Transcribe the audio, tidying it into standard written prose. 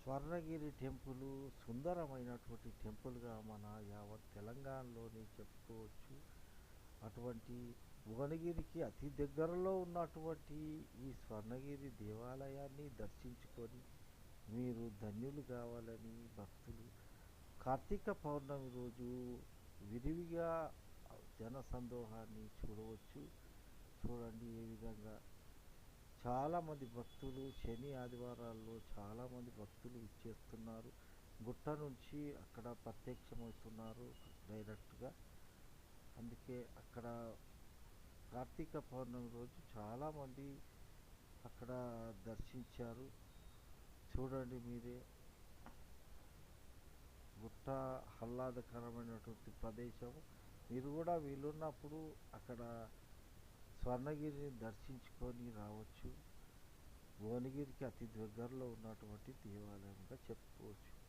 Swarnagiri temple సుందరమైనటువంటి టెంపుల్‌గా మన యావత్ తెలంగాణలోని చెప్పుకోవచ్చు. అటువంటి భువనగిరికి అతి దగ్గరలో ఉన్నటువంటి ఈ స్వర్ణగిరి దేవాలయాన్ని దర్శించుకొని మీరు ధన్యులు కావాలని భక్తులు కార్తీక పౌర్ణమి రోజు విరివిగా జనసందోహాన్ని చూడవచ్చు. చూడండి ఏ విధంగా చాలామంది భక్తులు శని ఆదివారాల్లో చాలామంది భక్తులు ఇచ్చేస్తున్నారు. గుట్ట నుంచి అక్కడ ప్రత్యక్షమవుతున్నారు డైరెక్ట్గా. అందుకే అక్కడ కార్తీక పౌర్ణమి రోజు చాలామంది అక్కడ దర్శించారు. చూడండి మీరే, గుట్ట ఆహ్లాదకరమైనటువంటి ప్రదేశం. మీరు కూడా వీలున్నప్పుడు అక్కడ స్వర్ణగిరిని దర్శించుకొని రావచ్చు. భువనగిరికి అతి దగ్గరలో ఉన్నటువంటి దేవాలయంగా చెప్పుకోవచ్చు.